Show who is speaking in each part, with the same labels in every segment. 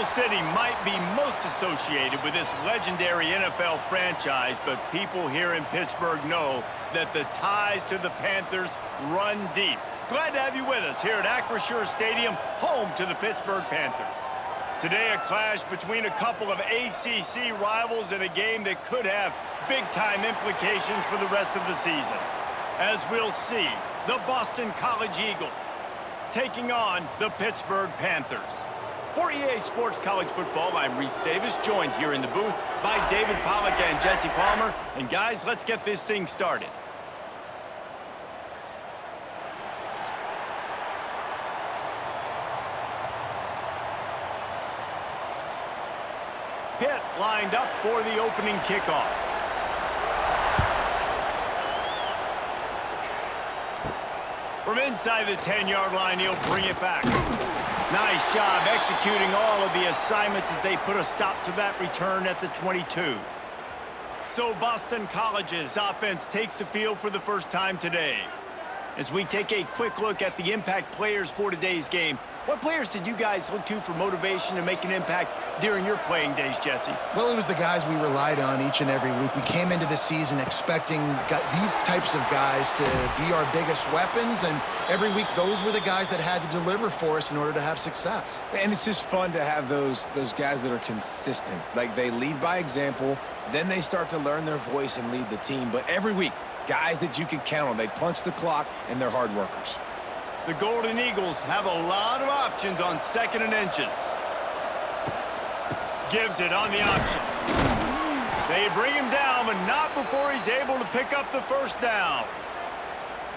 Speaker 1: Steel City might be most associated with this legendary NFL franchise, but people here in Pittsburgh know that the ties to the Panthers run deep. Glad to have you with us here at Acrisure Stadium, home to the Pittsburgh Panthers. Today, a clash between a couple of ACC rivals in a game that could have big-time implications for the rest of the season. As we'll see, the Boston College Eagles taking on the Pittsburgh Panthers. For EA Sports College Football, I'm Reese Davis, joined here in the booth by David Pollack and Jesse Palmer. And guys, let's get this thing started. Pitt lined up for the opening kickoff. From inside the 10-yard line, he'll bring it back. Nice job executing all of the assignments as they put a stop to that return at the 22. So Boston College's offense takes the field for the first time today. As we take a quick look at the impact players for today's game, what players did you guys look to for motivation to make an impact during your playing days, Jesse?
Speaker 2: Well, it was the guys we relied on each and every week. We came into the season expecting these types of guys to be our biggest weapons, and every week those were the guys that had to deliver for us in order to have success.
Speaker 3: And it's just fun to have those guys that are consistent. Like, they lead by example, then they start to learn their voice and lead the team. But every week, guys that you can count on. They punch the clock, and they're hard workers.
Speaker 1: The Golden Eagles have a lot of options on 2nd and inches. Gives it on the option. They bring him down, but not before he's able to pick up the first down.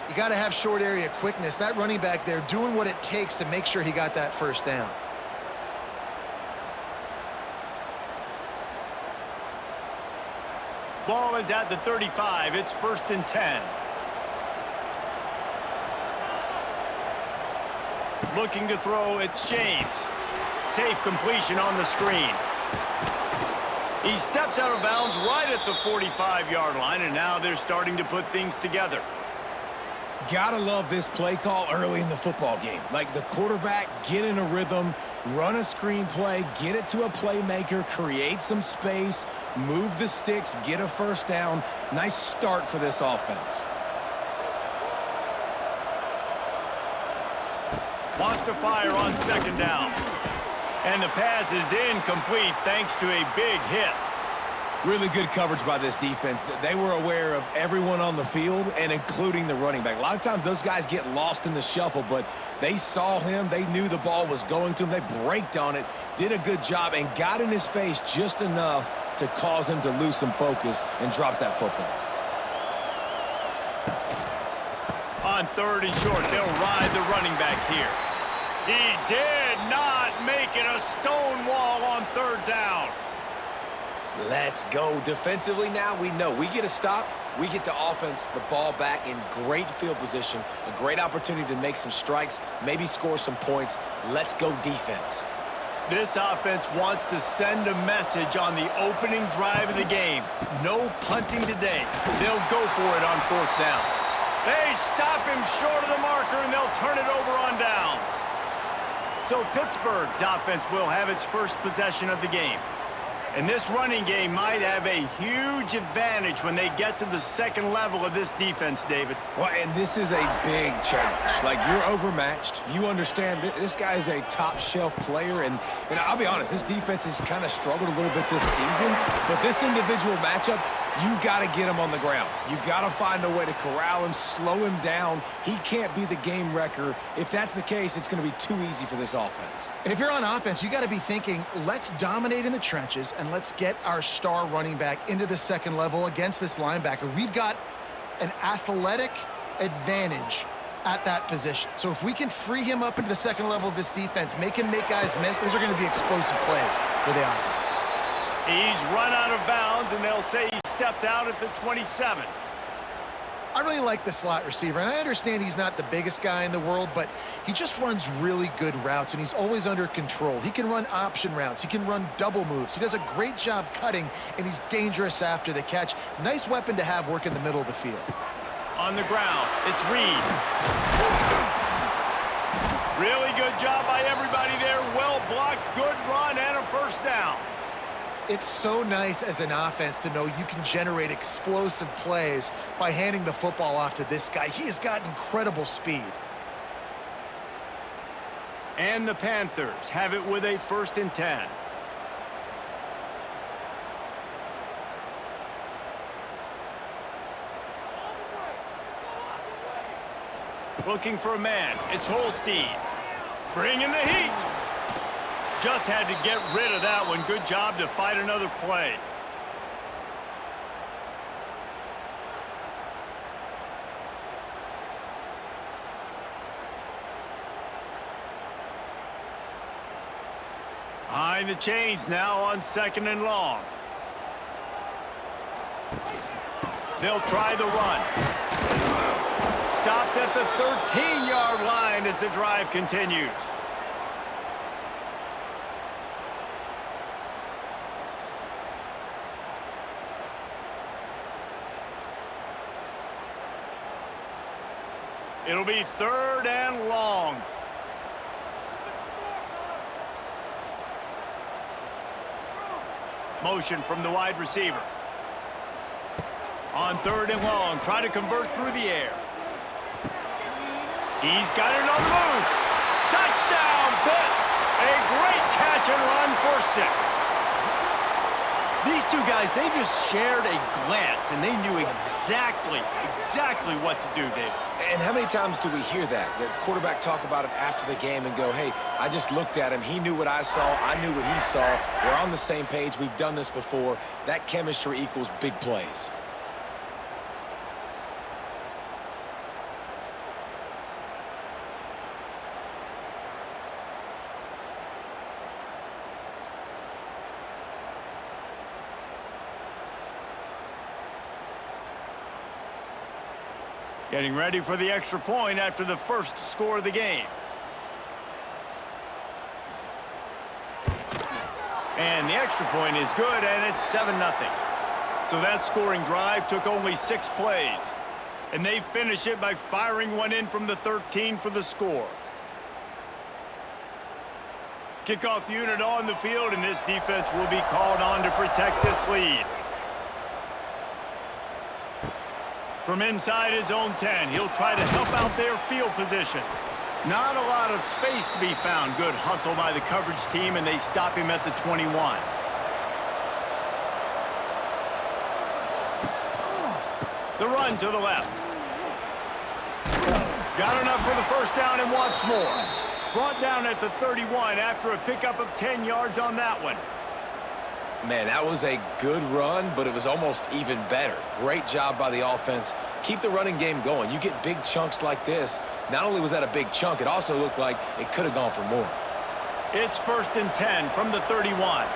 Speaker 2: You got to have short area quickness. That running back there doing what it takes to make sure he got that first down.
Speaker 1: Ball is at the 35. It's 1st and 10. Looking to throw, it's James. Safe completion on the screen. He stepped out of bounds right at the 45-yard line, and now they're starting to put things together.
Speaker 3: Gotta love this play call early in the football game. Like, the quarterback, get in a rhythm, run a screen play, get it to a playmaker, create some space, move the sticks, get a first down. Nice start for this offense.
Speaker 1: Wants to fire on 2nd down. And the pass is incomplete thanks to a big hit.
Speaker 3: Really good coverage by this defense. They were aware of everyone on the field, and including the running back. A lot of times those guys get lost in the shuffle, but they saw him. They knew the ball was going to him. They braked on it, did a good job, and got in his face just enough to cause him to lose some focus and drop that football.
Speaker 1: On 3rd and short, they'll ride the running back here. He did not make it a stone wall on 3rd down.
Speaker 3: Let's go. Defensively now, we know we get a stop. We get the offense the ball back in great field position. A great opportunity to make some strikes, maybe score some points. Let's go defense.
Speaker 1: This offense wants to send a message on the opening drive of the game. No punting today. They'll go for it on 4th down. They stop him short of the marker, and they'll turn it over on downs. So Pittsburgh's offense will have its first possession of the game. And this running game might have a huge advantage when they get to the 2nd level of this defense, David.
Speaker 3: Well, and this is a big challenge. Like, you're overmatched. You understand this guy is a top-shelf player. And I'll be honest, this defense has kind of struggled a little bit this season. But this individual matchup, you got to get him on the ground. You got to find a way to corral him, slow him down. He can't be the game wrecker. If that's the case, it's going to be too easy for this offense.
Speaker 2: And if you're on offense, you got to be thinking, let's dominate in the trenches and let's get our star running back into the 2nd level against this linebacker. We've got an athletic advantage at that position. So if we can free him up into the 2nd level of this defense, make him make guys miss, those are going to be explosive plays for the offense.
Speaker 1: He's run out of bounds, and they'll say he stepped out at the 27.
Speaker 2: I really like the slot receiver, and I understand he's not the biggest guy in the world, but he just runs really good routes, and he's always under control. He can run option routes. He can run double moves. He does a great job cutting, and he's dangerous after the catch. Nice weapon to have work in the middle of the field.
Speaker 1: On the ground, it's Reed. Really good job by everybody there. Well blocked, good run, and a first down.
Speaker 2: It's so nice as an offense to know you can generate explosive plays by handing the football off to this guy. He has got incredible speed.
Speaker 1: And the Panthers have it with a 1st and 10. Looking for a man. It's Holstein. Bringing the heat. Just had to get rid of that one. Good job to fight another play. Behind the chains now on 2nd and long. They'll try the run. Stopped at the 13-yard line as the drive continues. It'll be 3rd and long. Motion from the wide receiver. On 3rd and long, try to convert through the air. He's got it on the move. Touchdown, Pitt. A great catch and run for 6. These two guys, they just shared a glance, and they knew exactly what to do, Dave.
Speaker 3: And how many times do we hear that? The quarterback talk about it after the game and go, hey, I just looked at him. He knew what I saw. I knew what he saw. We're on the same page. We've done this before. That chemistry equals big plays.
Speaker 1: Getting ready for the extra point after the first score of the game. And the extra point is good, and it's 7-0. So that scoring drive took only 6 plays. And they finish it by firing one in from the 13 for the score. Kickoff unit on the field, and this defense will be called on to protect this lead. From inside his own 10, he'll try to help out their field position. Not a lot of space to be found. Good hustle by the coverage team, and they stop him at the 21. The run to the left. Got enough for the first down and wants more. Brought down at the 31 after a pickup of 10 yards on that one.
Speaker 3: Man, that was a good run, but it was almost even better. Great job by the offense. Keep the running game going. You get big chunks like this. Not only was that a big chunk, it also looked like it could have gone for more.
Speaker 1: It's 1st and 10 from the 31.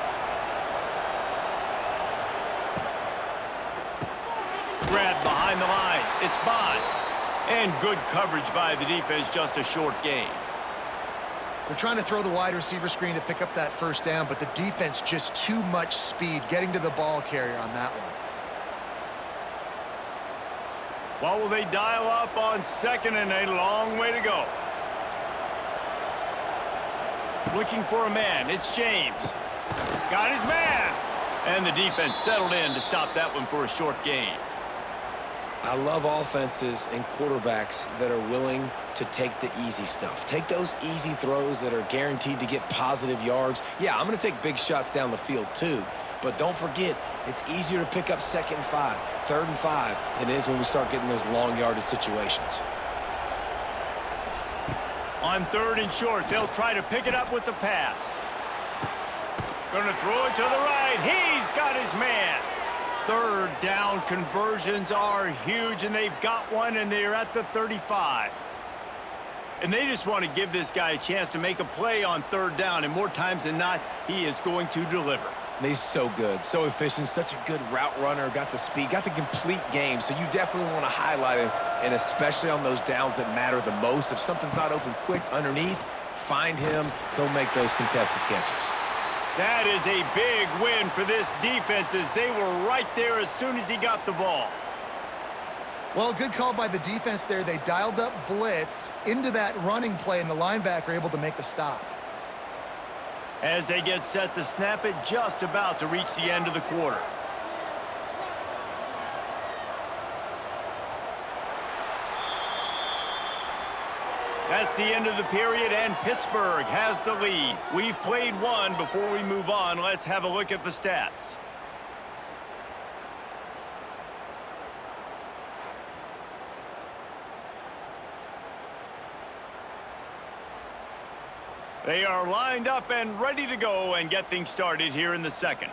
Speaker 1: Grab behind the line. It's Bond. And good coverage by the defense, just a short gain.
Speaker 2: They're trying to throw the wide receiver screen to pick up that first down, but the defense just too much speed getting to the ball carrier on that one.
Speaker 1: What will they dial up on 2nd and a long way to go? Looking for a man. It's James. Got his man. And the defense settled in to stop that one for a short gain.
Speaker 3: I love offenses and quarterbacks that are willing to take the easy stuff. Take those easy throws that are guaranteed to get positive yards. Yeah, I'm going to take big shots down the field too. But don't forget, it's easier to pick up 2nd and 5, 3rd and 5 than it is when we start getting those long yardage situations.
Speaker 1: On 3rd and short, they'll try to pick it up with the pass. Gonna throw it to the right. He's got his man. 3rd down conversions are huge, and they've got one, and they're at the 35. And they just want to give this guy a chance to make a play on 3rd down, and more times than not, he is going to deliver.
Speaker 3: And he's so good, so efficient, such a good route runner, got the speed, got the complete game, so you definitely want to highlight him, and especially on those downs that matter the most. If something's not open quick underneath, find him, he'll make those contested catches.
Speaker 1: That is a big win for this defense, as they were right there as soon as he got the ball.
Speaker 2: Well, good call by the defense there. They dialed up blitz into that running play, and the linebacker able to make the stop.
Speaker 1: As they get set to snap it, just about to reach the end of the quarter. That's the end of the period, and Pittsburgh has the lead. We've played one. Before we move on, let's have a look at the stats. They are lined up and ready to go and get things started here in the second.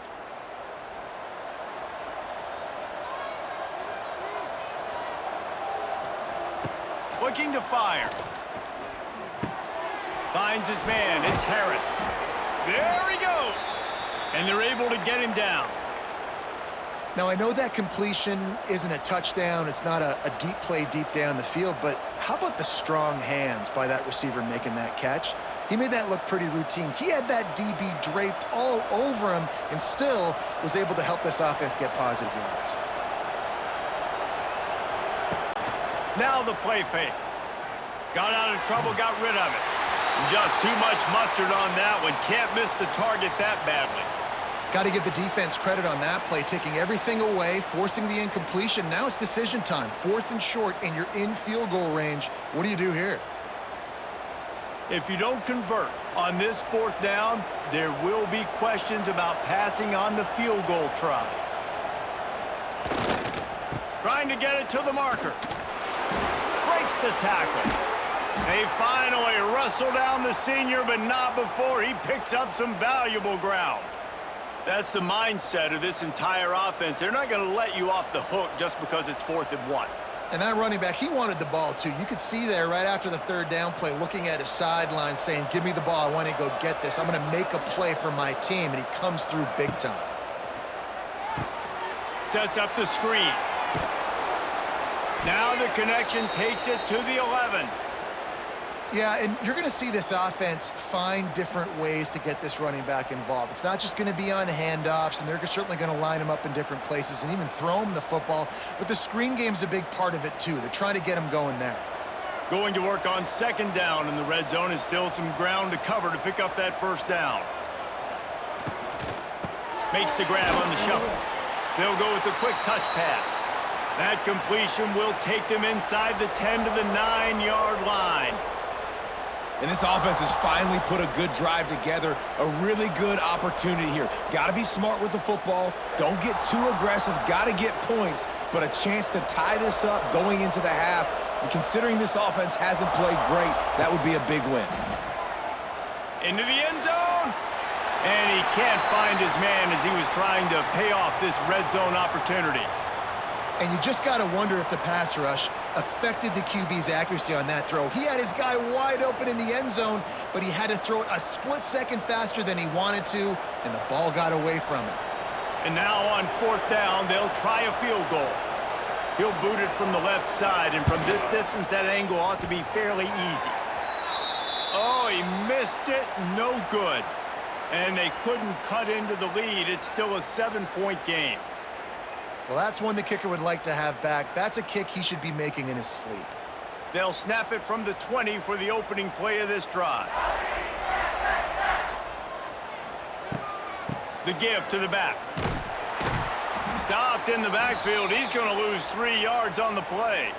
Speaker 1: Looking to fire. Finds his man. It's Harris. There he goes. And they're able to get him down.
Speaker 2: Now, I know that completion isn't a touchdown. It's not a deep play deep down the field, but how about the strong hands by that receiver making that catch? He made that look pretty routine. He had that DB draped all over him and still was able to help this offense get positive yards.
Speaker 1: Now the play fake. Got out of trouble, got rid of it. Just too much mustard on that one. Can't miss the target that badly.
Speaker 2: Got to give the defense credit on that play, taking everything away, forcing the incompletion. Now it's decision time. 4th and short, and you're in field goal range. What do you do here?
Speaker 1: If you don't convert on this 4th down, there will be questions about passing on the field goal try. Trying to get it to the marker. Breaks the tackle. They finally wrestle down the senior, but not before he picks up some valuable ground. That's the mindset of this entire offense. They're not going to let you off the hook just because it's 4th and 1.
Speaker 2: And that running back, he wanted the ball too. You could see there right after the 3rd down play, looking at his sideline saying, give me the ball, I want to go get this. I'm going to make a play for my team, and he comes through big time.
Speaker 1: Sets up the screen. Now the connection takes it to the 11.
Speaker 2: Yeah, and you're going to see this offense find different ways to get this running back involved. It's not just going to be on handoffs, and they're certainly going to line him up in different places and even throw him the football. But the screen game's a big part of it, too. They're trying to get him going there.
Speaker 1: Going to work on 2nd down in the red zone, is still some ground to cover to pick up that 1st down. Makes the grab on the shuffle. They'll go with a quick touch pass. That completion will take them inside the 10 to the 9-yard line.
Speaker 3: And this offense has finally put a good drive together, a really good opportunity here. Got to be smart with the football. Don't get too aggressive. Got to get points, but a chance to tie this up going into the half. And considering this offense hasn't played great, that would be a big win.
Speaker 1: Into the end zone. And he can't find his man as he was trying to pay off this red zone opportunity.
Speaker 2: And you just got to wonder if the pass rush affected the QB's accuracy on that throw. He had his guy wide open in the end zone, but he had to throw it a split second faster than he wanted to, and the ball got away from him.
Speaker 1: And now on 4th down, they'll try a field goal. He'll boot it from the left side, and from this distance, that angle ought to be fairly easy. Oh, he missed it. No good. And they couldn't cut into the lead. It's still a 7-point game.
Speaker 2: Well, that's one the kicker would like to have back. That's a kick he should be making in his sleep.
Speaker 1: They'll snap it from the 20 for the opening play of this drive. The give to the back. Stopped in the backfield. He's going to lose 3 yards on the play.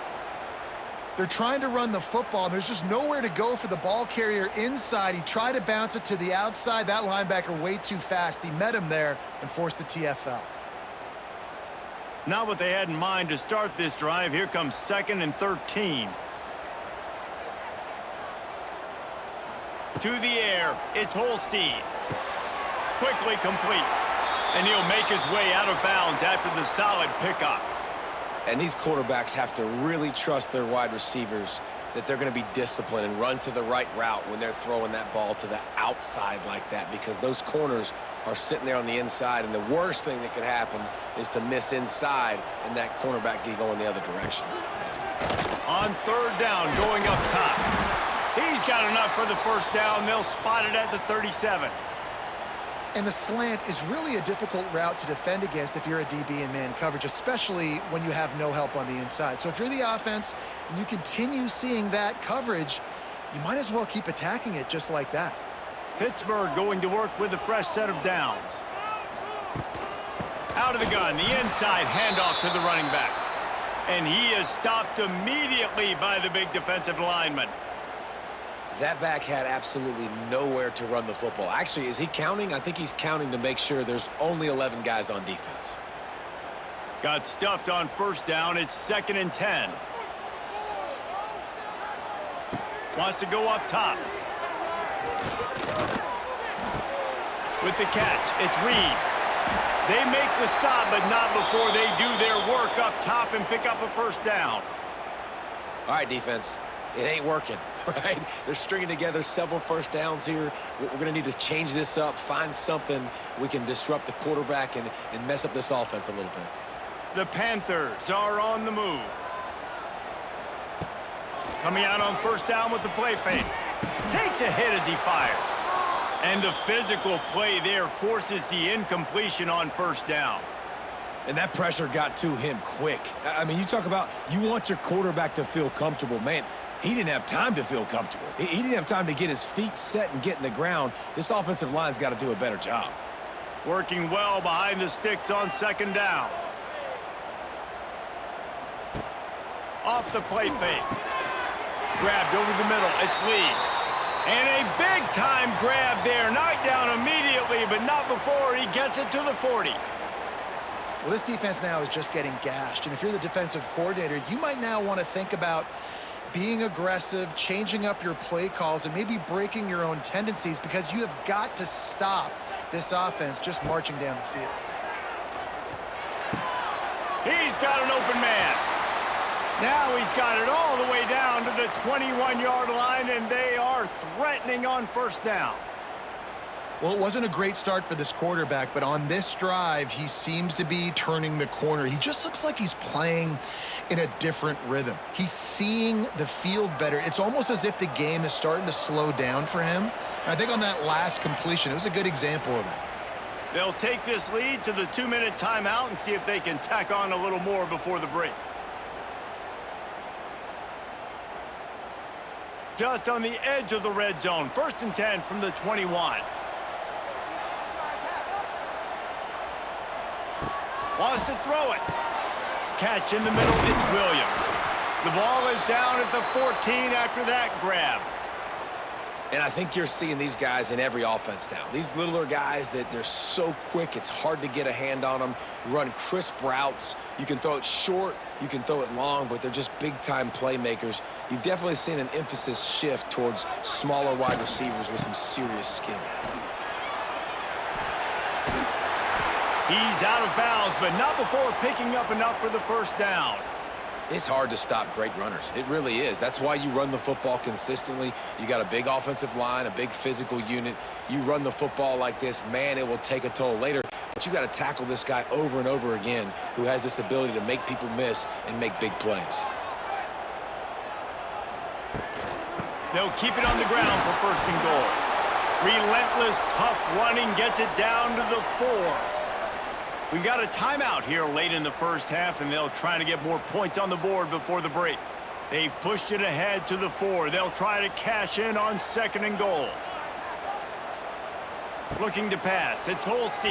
Speaker 2: They're trying to run the football, and there's just nowhere to go for the ball carrier inside. He tried to bounce it to the outside. That linebacker way too fast. He met him there and forced the TFL.
Speaker 1: Not what they had in mind to start this drive. Here comes 2nd and 13. To the air, it's Holstein. Quickly complete. And he'll make his way out of bounds after the solid pickup.
Speaker 3: And these quarterbacks have to really trust their wide receivers that they're going to be disciplined and run to the right route when they're throwing that ball to the outside like that, because those corners are sitting there on the inside, and the worst thing that could happen is to miss inside and that cornerback get going the other direction.
Speaker 1: On 3rd down, going up top. He's got enough for the 1st down. They'll spot it at the 37.
Speaker 2: And the slant is really a difficult route to defend against if you're a DB in man coverage, especially when you have no help on the inside. So if you're the offense and you continue seeing that coverage, you might as well keep attacking it just like that.
Speaker 1: Pittsburgh going to work with a fresh set of downs. Out of the gun, the inside handoff to the running back. And he is stopped immediately by the big defensive lineman.
Speaker 3: That back had absolutely nowhere to run the football. Actually, is he counting? I think he's counting to make sure there's only 11 guys on defense.
Speaker 1: Got stuffed on first down. It's 2nd and 10. Wants to go up top. With the catch, it's Reed. They make the stop, but not before they do their work up top and pick up a first down.
Speaker 3: All right, defense. It ain't working, right? They're stringing together several first downs here. We're going to need to change this up, find something we can disrupt the quarterback and mess up this offense a little bit.
Speaker 1: The Panthers are on the move. Coming out on first down with the play fake. Takes a hit as he fires. And the physical play there forces the incompletion on first down.
Speaker 3: And that pressure got to him quick. I mean, you talk about you want your quarterback to feel comfortable. Man, he didn't have time to feel comfortable. He didn't have time to get his feet set and get in the ground. This offensive line's got to do a better job.
Speaker 1: Working well behind the sticks on 2nd down. Off the play fake. Grabbed over the middle. It's Lee. And a big-time grab there. Knocked down immediately, but not before he gets it to the 40.
Speaker 2: Well, this defense now is just getting gashed. And if you're the defensive coordinator, you might now want to think about being aggressive, changing up your play calls, and maybe breaking your own tendencies because you have got to stop this offense just marching down the field.
Speaker 1: He's got an open man. Now he's got it all the way down to the 21-yard line, and they are threatening on first down.
Speaker 2: Well, it wasn't a great start for this quarterback, but on this drive, he seems to be turning the corner. He just looks like he's playing in a different rhythm. He's seeing the field better. It's almost as if the game is starting to slow down for him. And I think on that last completion, it was a good example of that.
Speaker 1: They'll take this lead to the 2-minute timeout and see if they can tack on a little more before the break. Just on the edge of the red zone. 1st and 10 from the 21. Wants to throw it. Catch in the middle, it's Williams. The ball is down at the 14 after that grab.
Speaker 3: And I think you're seeing these guys in every offense now. These littler guys that they're so quick, it's hard to get a hand on them. Run crisp routes. You can throw it short, you can throw it long, but they're just big-time playmakers. You've definitely seen an emphasis shift towards smaller wide receivers with some serious skill.
Speaker 1: He's out of bounds, but not before picking up enough for the first down.
Speaker 3: It's hard to stop great runners. It really is. That's why you run the football consistently. You got a big offensive line, a big physical unit. You run the football like this, man, it will take a toll later. But you got to tackle this guy over and over again who has this ability to make people miss and make big plays.
Speaker 1: They'll keep it on the ground for 1st and goal. Relentless, tough running gets it down to the 4. We got a timeout here late in the first half, and they'll try to get more points on the board before the break. They've pushed it ahead to the 4. They'll try to cash in on 2nd and goal. Looking to pass. It's Holstein.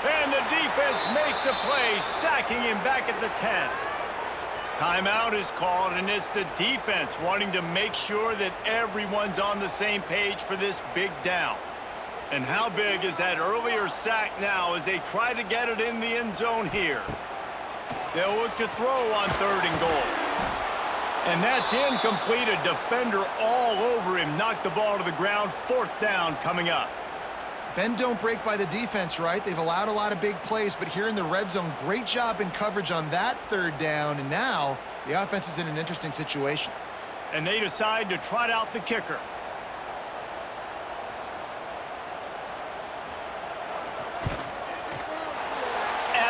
Speaker 1: And the defense makes a play, sacking him back at the 10. Timeout is called, and it's the defense wanting to make sure that everyone's on the same page for this big down. And how big is that earlier sack now as they try to get it in the end zone here? They'll look to throw on 3rd and goal. And that's incomplete. A defender all over him. Knocked the ball to the ground. 4th down coming up.
Speaker 2: Bend don't break by the defense, right? They've allowed a lot of big plays, but here in the red zone, great job in coverage on that 3rd down. And now the offense is in an interesting situation.
Speaker 1: And they decide to trot out the kicker.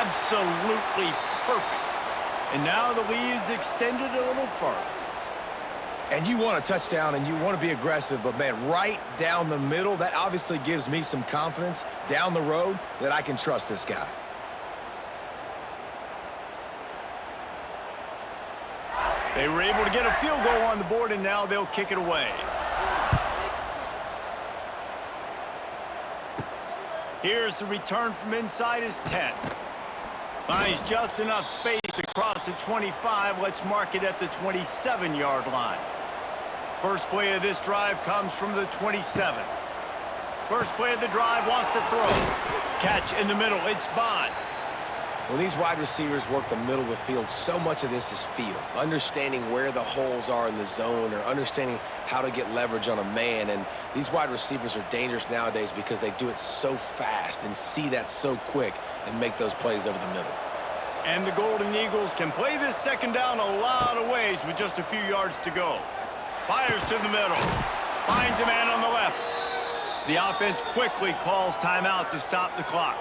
Speaker 1: Absolutely perfect. And now the lead is extended a little further.
Speaker 3: And you want a touchdown and you want to be aggressive, but, man, right down the middle, that obviously gives me some confidence down the road that I can trust this guy.
Speaker 1: They were able to get a field goal on the board, and now they'll kick it away. Here's the return from inside his 10. Finds just enough space across the 25. Let's mark it at the 27-yard line. First play of this drive comes from the 27. First play of the drive, wants to throw. Catch in the middle, it's Bond.
Speaker 3: When these wide receivers work the middle of the field, so much of this is feel. Understanding where the holes are in the zone or understanding how to get leverage on a man. And these wide receivers are dangerous nowadays because they do it so fast and see that so quick and make those plays over the middle.
Speaker 1: And the Golden Eagles can play this second down a lot of ways with just a few yards to go. Fires to the middle. Finds a man on the left. The offense quickly calls timeout to stop the clock.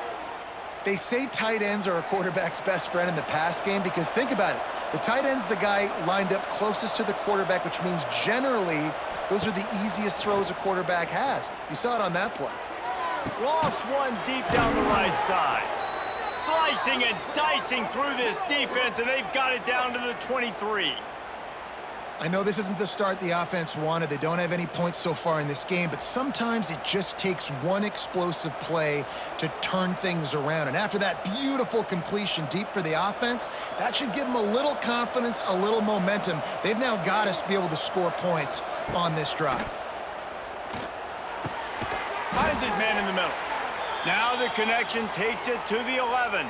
Speaker 2: They say tight ends are a quarterback's best friend in the pass game because think about it. The tight end's the guy lined up closest to the quarterback, which means generally those are the easiest throws a quarterback has. You saw it on that play.
Speaker 1: Lost one deep down the right side. Slicing and dicing through this defense, and they've got it down to the 23.
Speaker 2: I know this isn't the start the offense wanted. They don't have any points so far in this game, but sometimes it just takes one explosive play to turn things around. And after that beautiful completion deep for the offense, that should give them a little confidence, a little momentum. They've now got us to be able to score points on this drive.
Speaker 1: Finds his man in the middle. Now the connection takes it to the 11.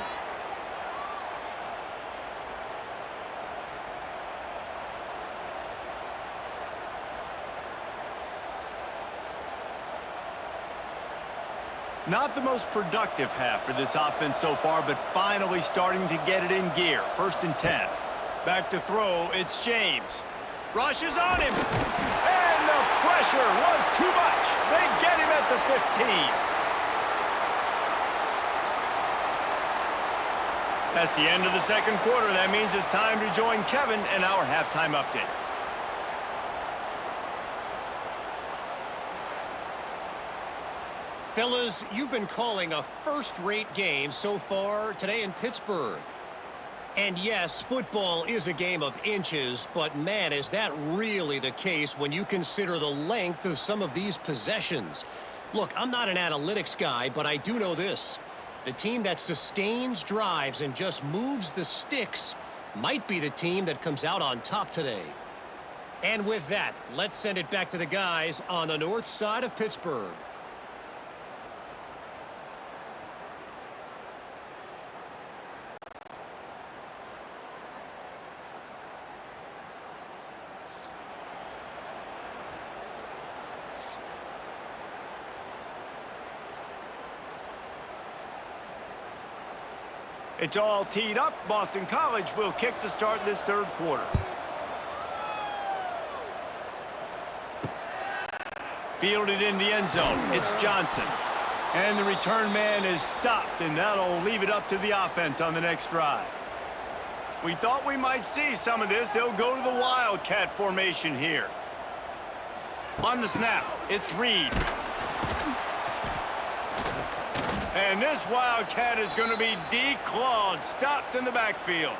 Speaker 1: Not the most productive half for this offense so far, but finally starting to get it in gear. 1st and 10. Back to throw, it's James. Rushes on him. And the pressure was too much. They get him at the 15. That's the end of the second quarter. That means it's time to join Kevin in our halftime update.
Speaker 4: Fellas, you've been calling a first-rate game so far today in Pittsburgh. And yes, football is a game of inches, but man, is that really the case when you consider the length of some of these possessions. Look, I'm not an analytics guy, but I do know this. The team that sustains drives and just moves the sticks might be the team that comes out on top today. And with that, let's send it back to the guys on the north side of Pittsburgh.
Speaker 1: It's all teed up. Boston College will kick to start this third quarter. Fielded in the end zone. It's Johnson. And the return man is stopped, and that'll leave it up to the offense on the next drive. We thought we might see some of this. They'll go to the Wildcat formation here. On the snap, it's Reed. And this Wildcat is going to be declawed, stopped in the backfield.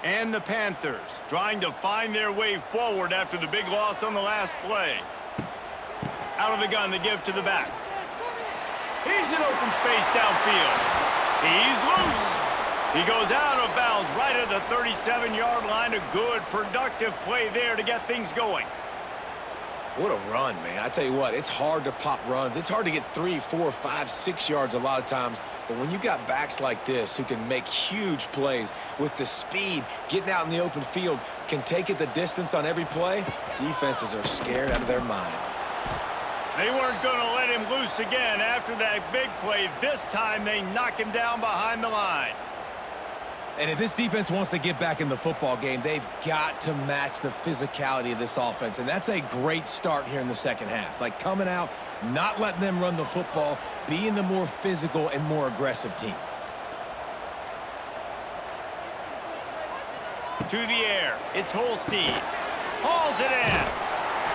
Speaker 1: And the Panthers trying to find their way forward after the big loss on the last play. Out of the gun to give to the back. He's in open space downfield. He's loose. He goes out of bounds right at the 37-yard line. A good, productive play there to get things going.
Speaker 3: What a run, man. I tell you what, it's hard to pop runs. It's hard to get 3, 4, 5, 6 yards a lot of times. But when you got backs like this who can make huge plays with the speed, getting out in the open field, can take it the distance on every play, defenses are scared out of their mind.
Speaker 1: They weren't going to let him loose again after that big play. This time they knock him down behind the line.
Speaker 3: And if this defense wants to get back in the football game, they've got to match the physicality of this offense. And that's a great start here in the second half. Like coming out, not letting them run the football, being the more physical and more aggressive team.
Speaker 1: To the air, it's Holstein. Hauls it in.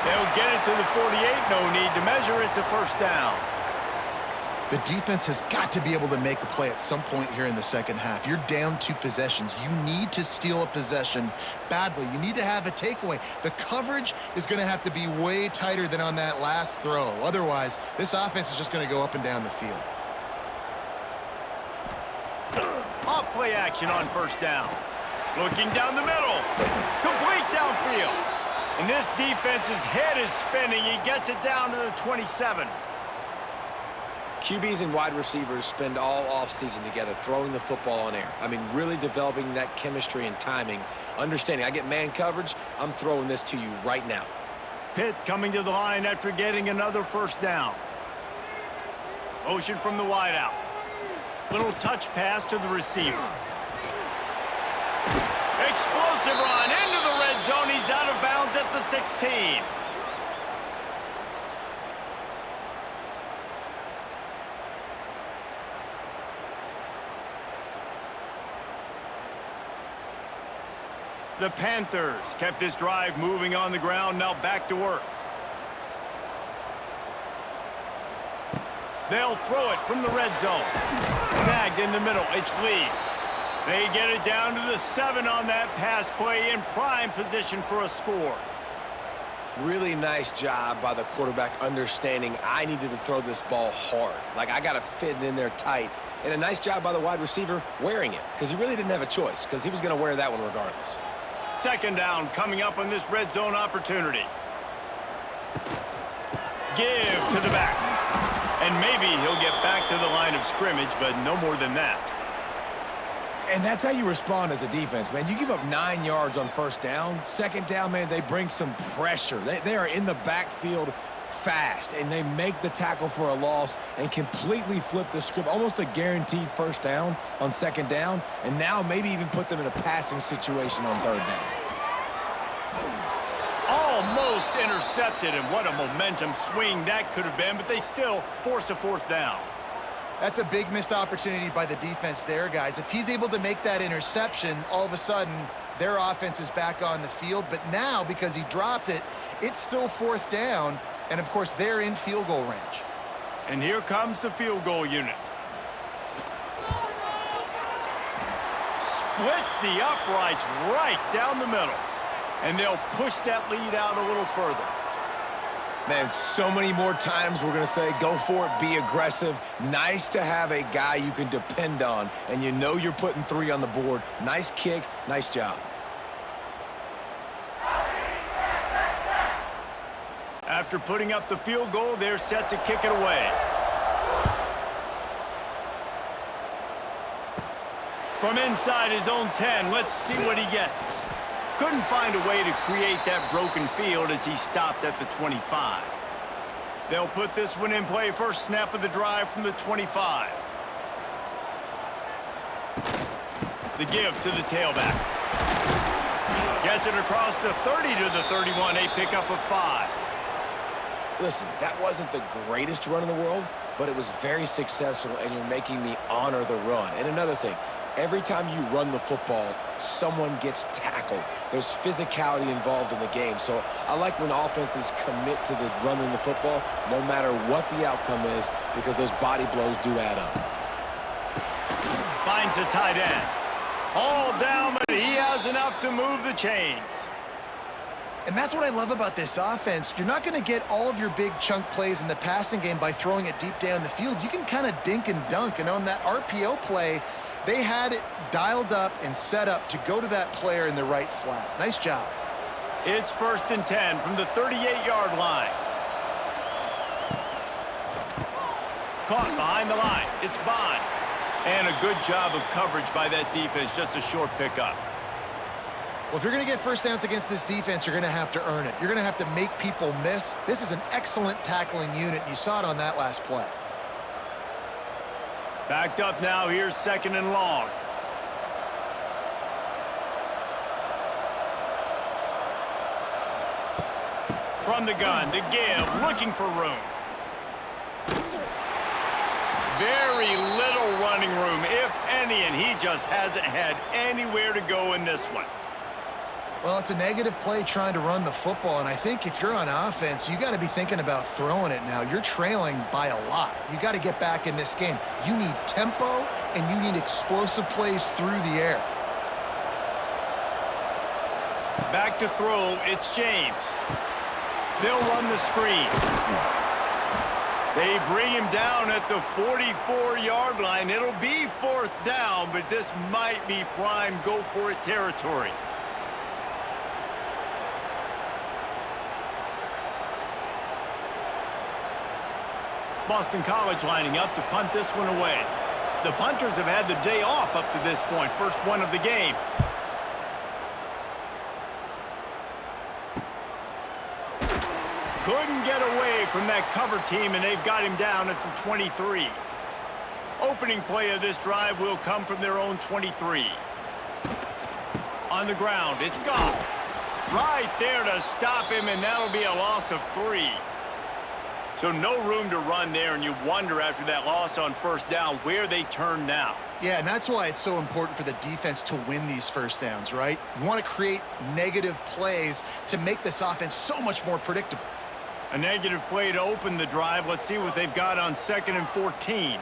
Speaker 1: They'll get it to the 48. No need to measure. It's a first down.
Speaker 2: The defense has got to be able to make a play at some point here in the second half. You're down 2 possessions. You need to steal a possession badly. You need to have a takeaway. The coverage is going to have to be way tighter than on that last throw. Otherwise, this offense is just going to go up and down the field.
Speaker 1: Off play action on first down. Looking down the middle. Complete downfield. And this defense's head is spinning. He gets it down to the 27.
Speaker 3: QBs and wide receivers spend all offseason together throwing the football on air. I mean, really developing that chemistry and timing. Understanding, I get man coverage, I'm throwing this to you right now.
Speaker 1: Pitt coming to the line after getting another first down. Motion from the wideout. Little touch pass to the receiver. Explosive run into the red zone. He's out of bounds at the 16. The Panthers kept this drive moving on the ground, now back to work. They'll throw it from the red zone. Snagged in the middle, it's Lee. They get it down to the 7 on that pass play in prime position for a score.
Speaker 3: Really nice job by the quarterback understanding I needed to throw this ball hard. Like I got to fit it in there tight. And a nice job by the wide receiver wearing it because he really didn't have a choice because he was going to wear that one regardless.
Speaker 1: Second down coming up on this red zone opportunity. Give to the back. And maybe he'll get back to the line of scrimmage, but no more than that.
Speaker 3: And that's how you respond as a defense, man. You give up 9 yards on first down. Second down, man, they bring some pressure. They are in the backfield fast, and they make the tackle for a loss and completely flip the script. Almost a guaranteed first down on second down, and now maybe even put them in a passing situation on third down.
Speaker 1: Almost intercepted, and what a momentum swing that could have been, but they still force a fourth down.
Speaker 2: That's a big missed opportunity by the defense there, guys. If he's able to make that interception, all of a sudden, their offense is back on the field. But now, because he dropped it, it's still fourth down. And, of course, they're in field goal range.
Speaker 1: And here comes the field goal unit. Splits the uprights right down the middle. And they'll push that lead out a little further.
Speaker 3: Man, so many more times we're going to say, go for it, be aggressive. Nice to have a guy you can depend on, and you know you're putting 3 on the board. Nice kick, nice job.
Speaker 1: After putting up the field goal, they're set to kick it away. From inside his own 10, let's see what he gets. Couldn't find a way to create that broken field as he stopped at the 25. They'll put this one in play. First snap of the drive from the 25. The give to the tailback. Gets it across the 30 to the 31. A pickup of 5.
Speaker 3: Listen, that wasn't the greatest run in the world, but it was very successful, and you're making me honor the run. And another thing, every time you run the football, someone gets tackled. There's physicality involved in the game. So I like when offenses commit to the running the football, no matter what the outcome is, because those body blows do add up.
Speaker 1: Finds a tight end. All down, but he has enough to move the chains.
Speaker 2: And that's what I love about this offense. You're not going to get all of your big chunk plays in the passing game by throwing it deep down the field. You can kind of dink and dunk. And on that RPO play, they had it dialed up and set up to go to that player in the right flat. Nice job.
Speaker 1: It's 1st and 10 from the 38-yard line. Caught behind the line. It's Bond. And a good job of coverage by that defense. Just a short pickup.
Speaker 2: Well, if you're going to get first downs against this defense, you're going to have to earn it. You're going to have to make people miss. This is an excellent tackling unit. You saw it on that last play.
Speaker 1: Backed up now. Here's 2nd and long. from the gun. The give, looking for room. Very little running room, if any, and he just hasn't had anywhere to go in this one.
Speaker 2: Well, it's a negative play trying to run the football, and I think if you're on offense, you got to be thinking about throwing it now. You're trailing by a lot. You got to get back in this game. You need tempo, and you need explosive plays through the air.
Speaker 1: Back to throw, it's James. They'll run the screen. They bring him down at the 44-yard line. It'll be 4th down, but this might be prime go-for-it territory. Boston College lining up to punt this one away. The punters have had the day off up to this point. First one of the game. Couldn't get away from that cover team, and they've got him down at the 23. Opening play of this drive will come from their own 23. On the ground, it's gone. Right there to stop him, and that'll be a loss of 3. So no room to run there, and you wonder after that loss on first down where they turn now.
Speaker 2: Yeah, and that's why it's so important for the defense to win these first downs, right? You want to create negative plays to make this offense so much more predictable.
Speaker 1: A negative play to open the drive. Let's see what they've got on 2nd and 14.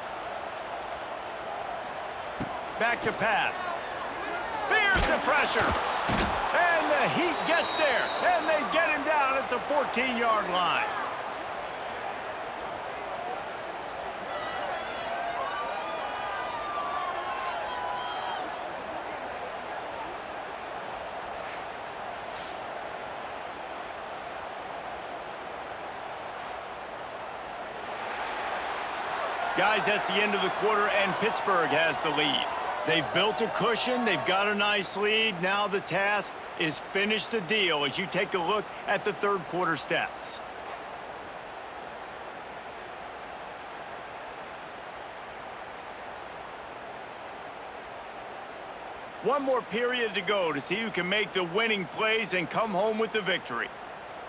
Speaker 1: Back to pass. There's the pressure. And the heat gets there. And they get him down at the 14-yard line. Guys, that's the end of the quarter, and Pittsburgh has the lead. They've built a cushion. They've got a nice lead. Now the task is finish the deal as you take a look at the third quarter stats. One more period to go to see who can make the winning plays and come home with the victory.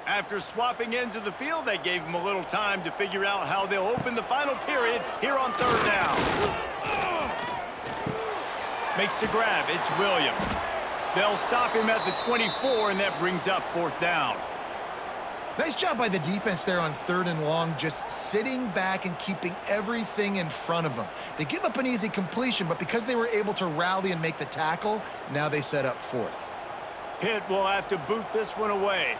Speaker 1: After swapping ends of the field, that gave them a little time to figure out how they'll open the final period here on 3rd down. Makes the grab. It's Williams. They'll stop him at the 24, and that brings up 4th down.
Speaker 2: Nice job by the defense there on 3rd and long, just sitting back and keeping everything in front of them. They give up an easy completion, but because they were able to rally and make the tackle, now they set up 4th.
Speaker 1: Pitt will have to boot this one away.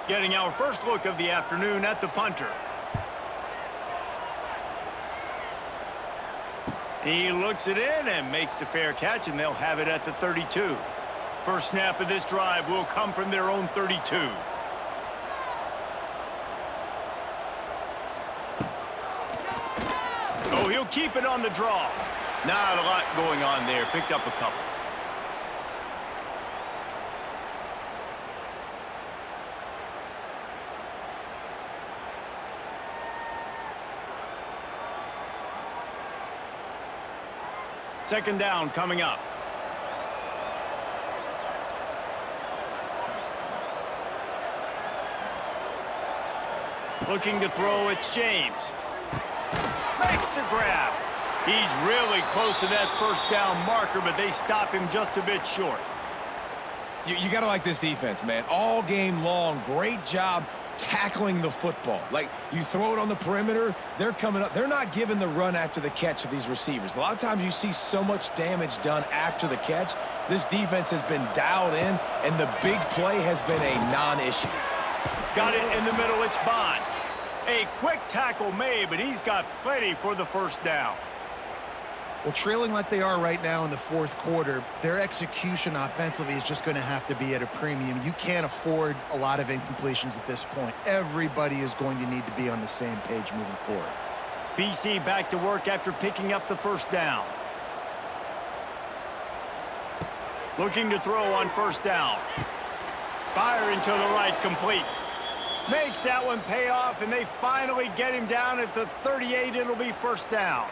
Speaker 1: Getting our first look of the afternoon at the punter. He looks it in and makes the fair catch, and they'll have it at the 32. First snap of this drive will come from their own 32. Oh, he'll keep it on the draw. Not a lot going on there. Picked up a couple. Second down coming up. Looking to throw, it's James. Makes the grab. He's really close to that first down marker, but they stop him just a bit short.
Speaker 3: You got to like this defense, man. All game long, great job tackling the football. Like, you throw it on the perimeter, they're coming up. They're not giving the run after the catch to these receivers. A lot of times you see so much damage done after the catch. This defense has been dialed in, and the big play has been a non-issue.
Speaker 1: Got it in the middle, it's Bond. A quick tackle made, but he's got plenty for the first down.
Speaker 2: Well, trailing like they are right now in the 4th quarter, their execution offensively is just going to have to be at a premium. You can't afford a lot of incompletions at this point. Everybody is going to need to be on the same page moving forward.
Speaker 1: BC back to work after picking up the first down. Looking to throw on first down. Firing to the right, complete. Makes that one pay off, and they finally get him down at the 38. It'll be first down.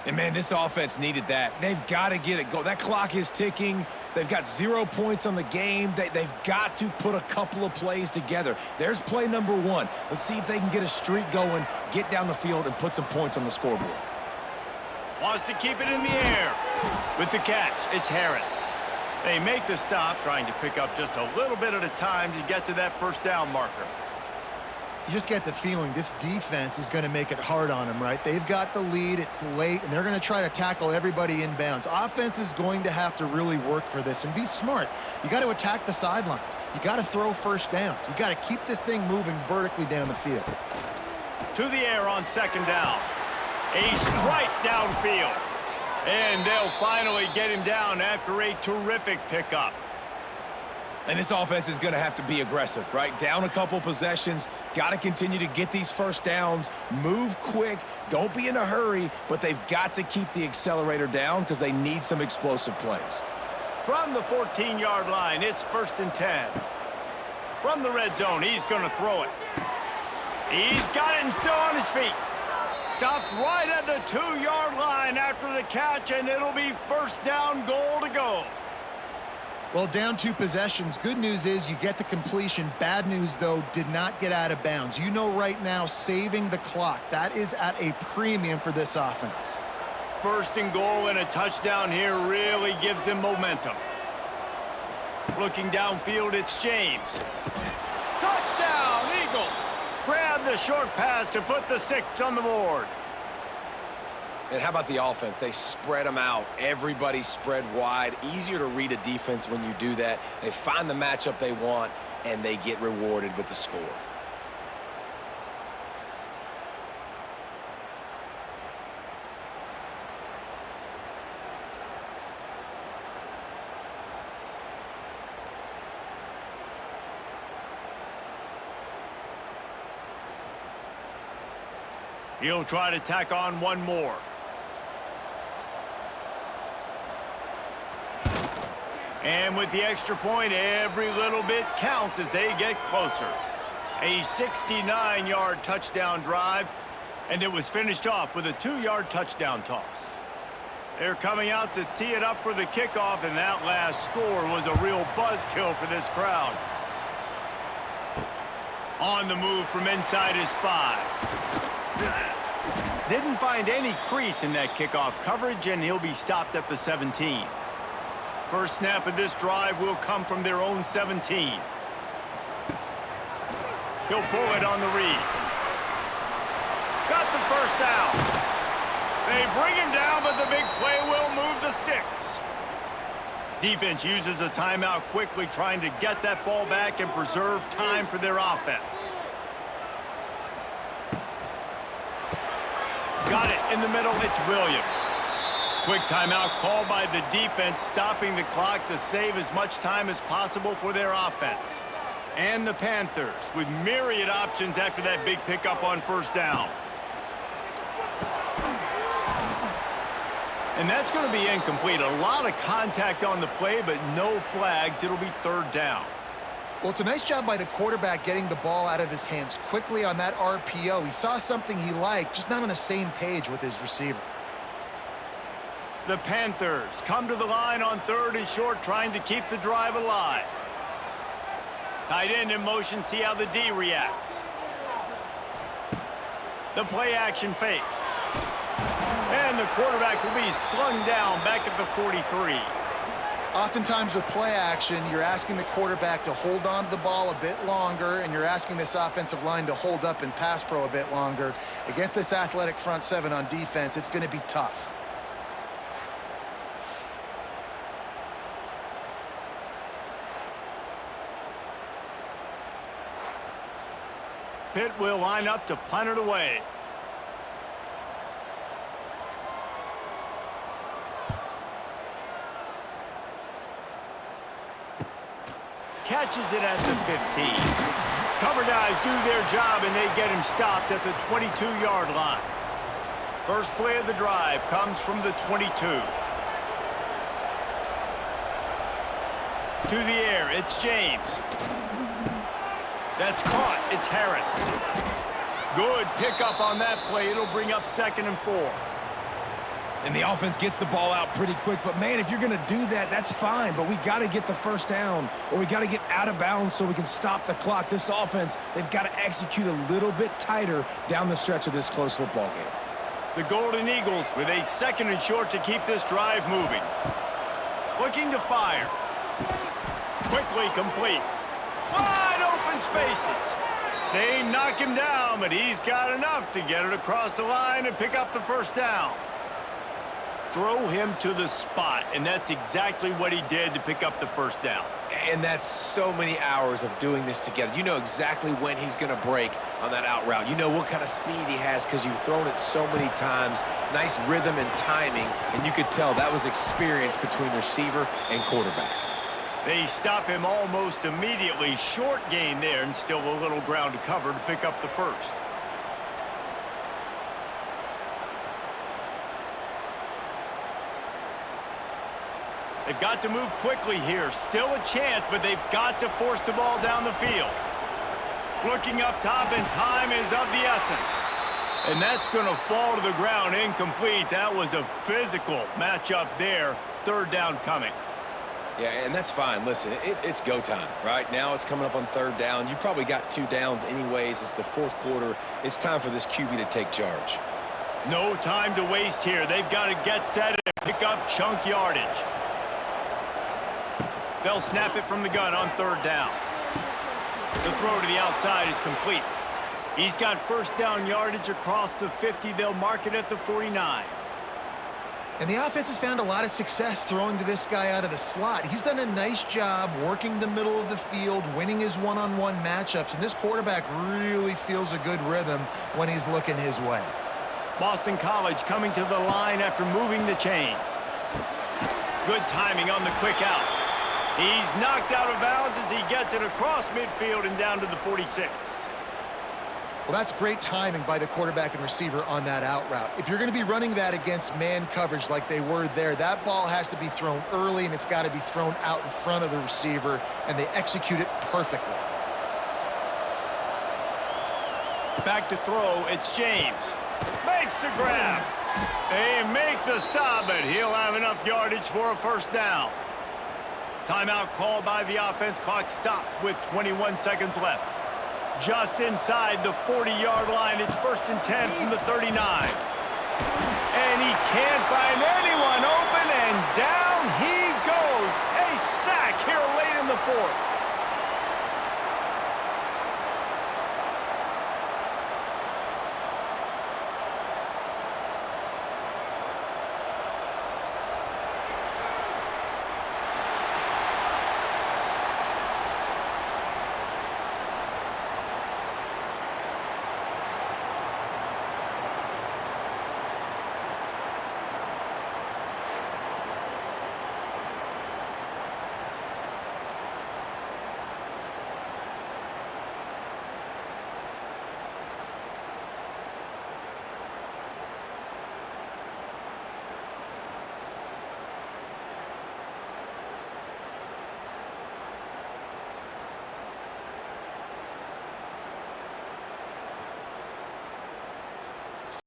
Speaker 3: And, man, this offense needed that. They've got to get it going. That clock is ticking. They've got 0 points on the game. They've got to put a couple of plays together. There's play number 1. Let's see if they can get a streak going, get down the field, and put some points on the scoreboard.
Speaker 1: Wants to keep it in the air. With the catch, it's Harris. They make the stop, trying to pick up just a little bit at a time to get to that first down marker.
Speaker 2: You just get the feeling this defense is going to make it hard on them, right? They've got the lead, it's late, and they're going to try to tackle everybody inbounds. Offense is going to have to really work for this and be smart. You got to attack the sidelines. You got to throw first downs. You got to keep this thing moving vertically down the field.
Speaker 1: To the air on second down. A strike downfield. And they'll finally get him down after a terrific pickup.
Speaker 3: And this offense is going to have to be aggressive, right? Down a couple possessions, got to continue to get these first downs, move quick, don't be in a hurry, but they've got to keep the accelerator down because they need some explosive plays.
Speaker 1: From the 14-yard line, it's 1st and 10. From the red zone, he's going to throw it. He's got it and still on his feet. Stopped right at the 2-yard line after the catch, and it'll be first down goal to go.
Speaker 2: Well, down 2 possessions. Good news is you get the completion. Bad news, though, did not get out of bounds. You know right now, saving the clock. That is at a premium for this offense.
Speaker 1: 1st and goal and a touchdown here really gives them momentum. Looking downfield, it's James. Touchdown, Eagles! Grab the short pass to put the 6 on the board.
Speaker 3: And how about the offense? They spread them out. Everybody spread wide. Easier to read a defense when you do that. They find the matchup they want, and they get rewarded with the score.
Speaker 1: He'll try to tack on one more. And with the extra point, every little bit counts as they get closer. A 69-yard touchdown drive, and it was finished off with a 2-yard touchdown toss. They're coming out to tee it up for the kickoff, and that last score was a real buzzkill for this crowd. On the move from inside his 5. Didn't find any crease in that kickoff coverage, and he'll be stopped at the 17. First snap of this drive will come from their own 17. He'll pull it on the read. Got the first down. They bring him down, but the big play will move the sticks. Defense uses a timeout quickly, trying to get that ball back and preserve time for their offense. Got it in the middle. It's Williams. Quick timeout called by the defense, stopping the clock to save as much time as possible for their offense. And the Panthers with myriad options after that big pickup on first down. And that's going to be incomplete. A lot of contact on the play, but no flags. It'll be 3rd down.
Speaker 2: Well, it's a nice job by the quarterback getting the ball out of his hands quickly on that RPO. He saw something he liked, just not on the same page with his receiver.
Speaker 1: The Panthers come to the line on 3rd and short, trying to keep the drive alive. Tight end in motion, see how the D reacts. The play action fake. And the quarterback will be slung down back at the 43.
Speaker 2: Oftentimes with play action, you're asking the quarterback to hold on to the ball a bit longer, and you're asking this offensive line to hold up in pass pro a bit longer. Against this athletic front 7 on defense, it's going to be tough.
Speaker 1: Pitt will line up to punt it away. Catches it at the 15. Cover guys do their job, and they get him stopped at the 22-yard line. First play of the drive comes from the 22. To the air, it's James. That's caught. It's Harris. Good pickup on that play. It'll bring up 2nd and 4.
Speaker 3: And the offense gets the ball out pretty quick. But, man, if you're going to do that, that's fine. But we got to get the first down, or we got to get out of bounds so we can stop the clock. This offense, they've got to execute a little bit tighter down the stretch of this close football game.
Speaker 1: The Golden Eagles with a 2nd and short to keep this drive moving. Looking to fire. Quickly complete. Wide open spaces. They knock him down, but he's got enough to get it across the line and pick up the first down. Throw him to the spot, and that's exactly what he did to pick up the first down.
Speaker 3: And that's so many hours of doing this together. You know exactly when he's going to break on that out route. You know what kind of speed he has because you've thrown it so many times. Nice rhythm and timing, and you could tell that was experience between receiver and quarterback.
Speaker 1: They stop him almost immediately. Short gain there, and still a little ground to cover to pick up the first. They've got to move quickly here. Still a chance, but they've got to force the ball down the field. Looking up top, and time is of the essence. And that's going to fall to the ground incomplete. That was a physical matchup there. 3rd down coming.
Speaker 3: Yeah, and that's fine. Listen, it's go time, right? Now it's coming up on 3rd down. You probably got 2 downs anyways. It's the 4th quarter. It's time for this QB to take charge.
Speaker 1: No time to waste here. They've got to get set and pick up chunk yardage. They'll snap it from the gun on 3rd down. The throw to the outside is complete. He's got first down yardage across the 50. They'll mark it at the 49.
Speaker 2: And the offense has found a lot of success throwing to this guy out of the slot. He's done a nice job working the middle of the field, winning his one-on-one matchups, and this quarterback really feels a good rhythm when he's looking his way.
Speaker 1: Boston College coming to the line after moving the chains. Good timing on the quick out. He's knocked out of bounds as he gets it across midfield and down to the 46.
Speaker 2: Well, that's great timing by the quarterback and receiver on that out route. If you're going to be running that against man coverage like they were there, that ball has to be thrown early, and it's got to be thrown out in front of the receiver, and they execute it perfectly.
Speaker 1: Back to throw, it's James. Makes the grab. They make the stop, but he'll have enough yardage for a first down. Timeout called by the offense. Clock stopped with 21 seconds left. Just inside the 40-yard line. It's 1st and 10 from the 39. And he can't find anyone